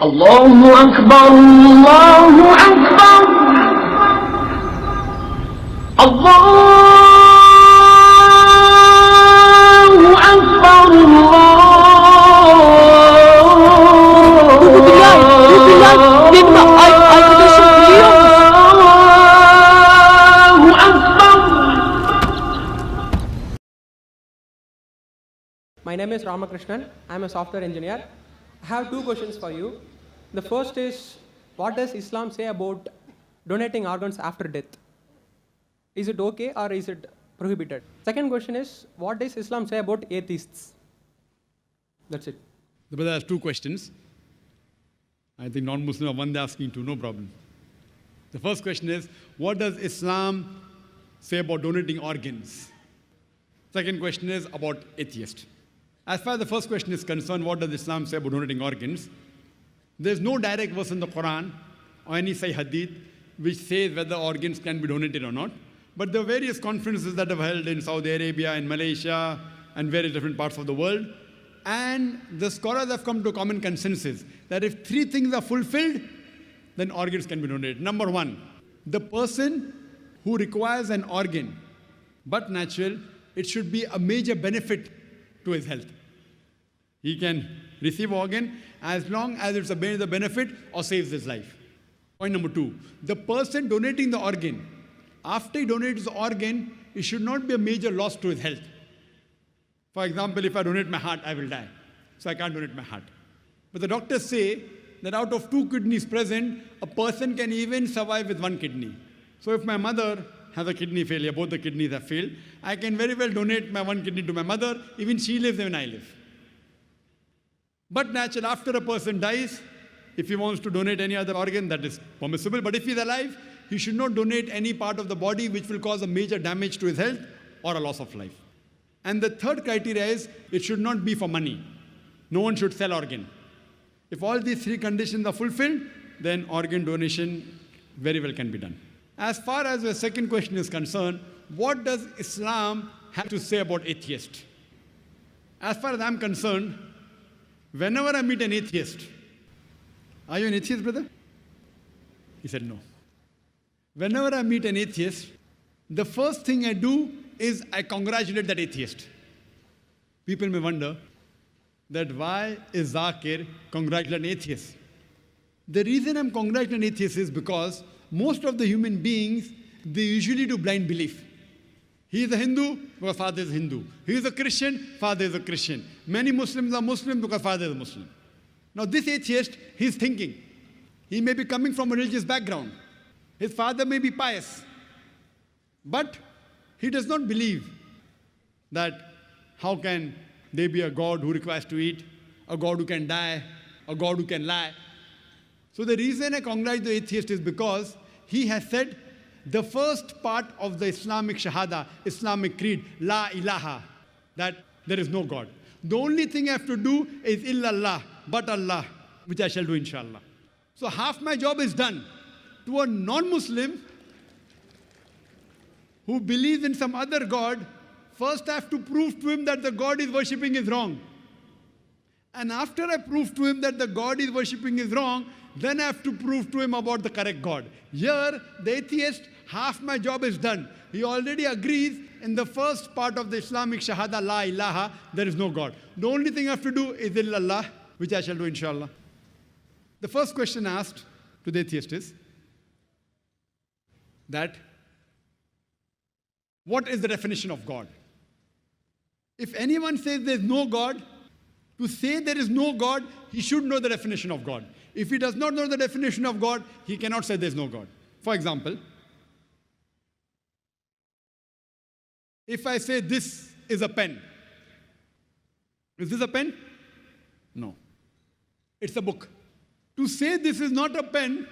الله أكبر الله أكبر الله أكبر My name is Ramakrishnan. I am a software engineer. I have two questions for you. The first is, what does Islam say about donating organs after death? Is it okay or is it prohibited? Second question is, what does Islam say about atheists? That's it. The brother has two questions. I think non-Muslim are one they're asking two, no problem. The first question is, what does Islam say about donating organs? Second question is about atheists. As far as the first question is concerned, what does Islam say about donating organs? There's no direct verse in the Quran or any Sahih Hadith which says whether organs can be donated or not. But there are various conferences that have held in Saudi Arabia, in Malaysia, and various different parts of the world. And the scholars have come to a common consensus that if three things are fulfilled, then organs can be donated. Number one, the person who requires an organ, but natural, it should be a major benefit to his health. He can receive organ as long as it's a major benefit or saves his life. Point number two, the person donating the organ, after he donates the organ, it should not be a major loss to his health. For example, if I donate my heart, I will die. So I can't donate my heart. But the doctors say that out of two kidneys present, a person can even survive with one kidney. So if my mother has a kidney failure, both the kidneys have failed, I can very well donate my one kidney to my mother, even she lives, even I live. But naturally, after a person dies, if he wants to donate any other organ, that is permissible. But if he's alive, he should not donate any part of the body which will cause a major damage to his health or a loss of life. And the third criteria is, it should not be for money. No one should sell organ. If all these three conditions are fulfilled, then organ donation very well can be done. As far as the second question is concerned, what does Islam have to say about atheists? As far as I'm concerned, whenever I meet an atheist, are you an atheist, brother? He said no. Whenever I meet an atheist, the first thing I do is I congratulate that atheist. People may wonder that why is Zakir congratulating atheists? The reason I'm congratulating atheists is because most of the human beings, they usually do blind belief. He is a Hindu because father is Hindu. He is a Christian, father is a Christian. Many Muslims are Muslim because father is a Muslim. Now this atheist, he's thinking. He may be coming from a religious background. His father may be pious. But he does not believe that how can there be a God who requires to eat, a God who can die, a God who can lie. So the reason I congratulate the atheist is because he has said the first part of the Islamic Shahada, Islamic creed, La ilaha, that there is no God. The only thing I have to do is illallah, but Allah, which I shall do inshallah. So half my job is done. To a non-Muslim who believes in some other God, first I have to prove to him that the God he's worshipping is wrong. And after I prove to him that the God he's worshipping is wrong, then I have to prove to him about the correct God. Here, the atheist, half my job is done. He already agrees in the first part of the Islamic Shahada, La ilaha, there is no God. The only thing I have to do is illallah, which I shall do inshallah. The first question asked to the atheist is that, what is the definition of God? If anyone says there is no God, to say there is no God, he should know the definition of God. If he does not know the definition of God, he cannot say there is no God. For example, if I say this is a pen, is this a pen? No. It's a book. To say this is not a pen,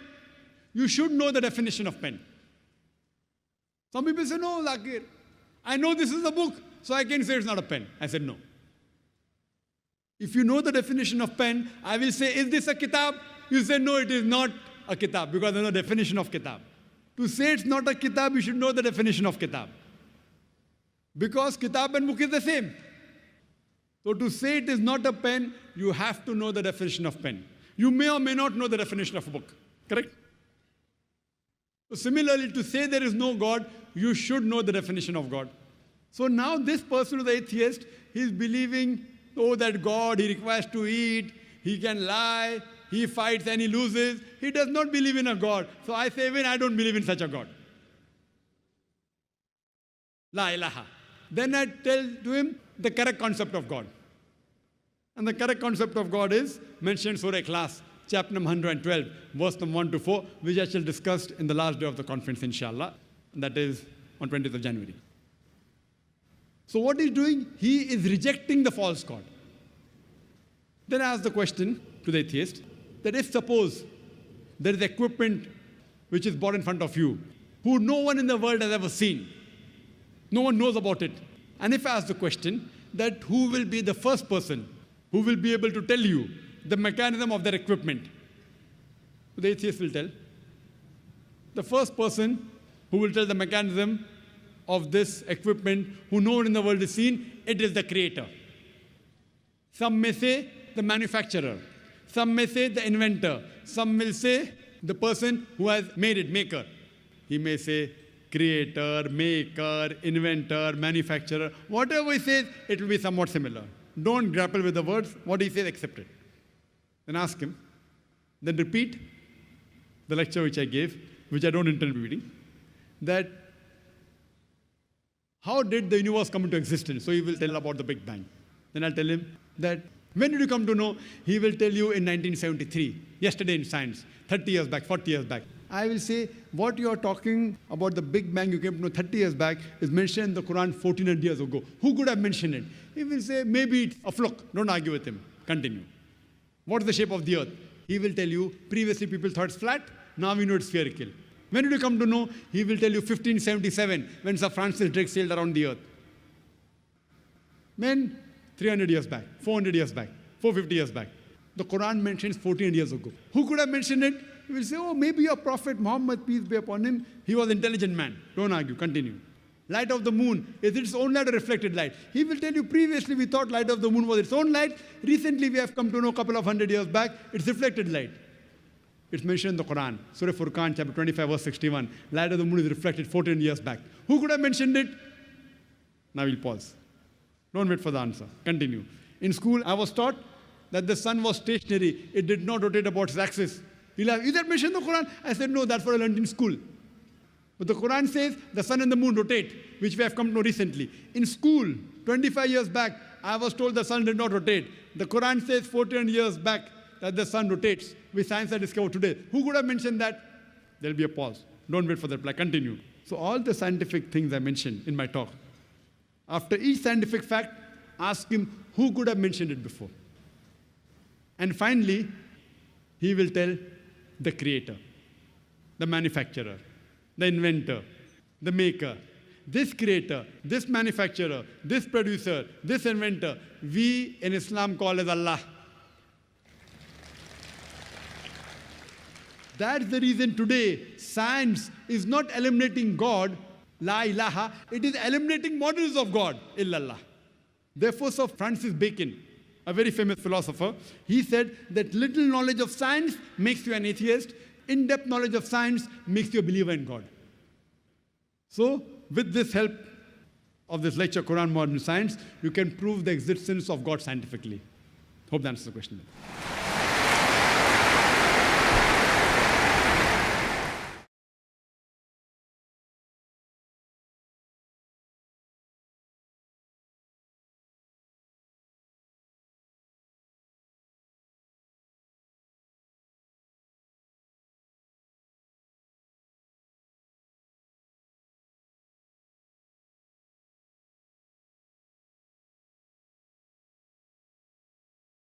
you should know the definition of pen. Some people say, no, Zakir, I know this is a book, so I can say it's not a pen. I said, no. If you know the definition of pen, I will say, is this a kitab? You say, no, it is not a kitab, because there is no definition of kitab. To say it's not a kitab, you should know the definition of kitab. Because kitab and book is the same. So to say it is not a pen, you have to know the definition of pen. you may or may not know the definition of a book. Correct? So similarly, to say there is no God, you should know the definition of God. So now this person who is the atheist, he is believing, oh, that God, he requires to eat, he can lie, he fights and he loses. He does not believe in a God. So I say, even I don't believe in such a God. La ilaha. Then I tell to him the correct concept of God. And the correct concept of God is mentioned Surah Ikhlas, chapter number 112, verse number 1 to 4, which I shall discuss in the last day of the conference, inshallah. That is on 20th of January. So what he's doing, he is rejecting the false God. Then I ask the question to the atheist, that if suppose there is equipment which is brought in front of you, who no one in the world has ever seen, no one knows about it. And if I ask the question, that who will be the first person who will be able to tell you the mechanism of that equipment? The atheist will tell. The first person who will tell the mechanism of this equipment, who no one in the world has seen, it is the creator. Some may say the manufacturer. Some may say the inventor. Some will say the person who has made it, maker. He may say creator, maker, inventor, manufacturer. Whatever he says, it will be somewhat similar. Don't grapple with the words. What he says, accept it. Then ask him. Then repeat the lecture which I gave, which I don't intend repeating, that how did the universe come into existence? So he will tell about the Big Bang. Then I'll tell him that when did you come to know? He will tell you in 1973, yesterday in science, 30 years back, 40 years back. I will say, what you are talking about the Big Bang you came to know 30 years back is mentioned in the Quran 1400 years ago. Who could have mentioned it? He will say, maybe it's a fluke. Don't argue with him. Continue. What is the shape of the earth? He will tell you, previously people thought it's flat, now we know it's spherical. When did you come to know? He will tell you 1577, when Sir Francis Drake sailed around the earth. When? 300 years back, 400 years back, 450 years back. The Quran mentions 1400 years ago. Who could have mentioned it? He will say, oh, maybe your Prophet Muhammad, peace be upon him, he was an intelligent man. Don't argue, continue. Light of the moon, is its own light or reflected light? He will tell you, previously we thought light of the moon was its own light. Recently we have come to know a couple of hundred years back, it's reflected light. It's mentioned in the Quran, Surah Furqan, chapter 25, verse 61. Light of the moon is reflected 14 years back. Who could have mentioned it? Now we'll pause. Don't wait for the answer. Continue. In school, I was taught that the sun was stationary. It did not rotate about its axis. You'll have, is that mentioned in the Quran? I said, no, that's what I learned in school. But the Quran says the sun and the moon rotate, which we have come to know recently. In school, 25 years back, I was told the sun did not rotate. The Quran says 14 years back that the sun rotates, which science has discovered today. Who could have mentioned that? There'll be a pause. Don't wait for the reply. Continue. So all the scientific things I mentioned in my talk, after each scientific fact, ask him who could have mentioned it before. And finally, he will tell the creator, the manufacturer, the inventor, the maker. This creator, this manufacturer, this producer, this inventor, we in Islam call as Allah. That's the reason today science is not eliminating God, la ilaha, it is eliminating models of God, illallah. Therefore, Sir Francis Bacon, a very famous philosopher, he said that little knowledge of science makes you an atheist, in-depth knowledge of science makes you a believer in God. So, with this help of this lecture, Quran Modern Science, you can prove the existence of God scientifically. Hope that answers the question.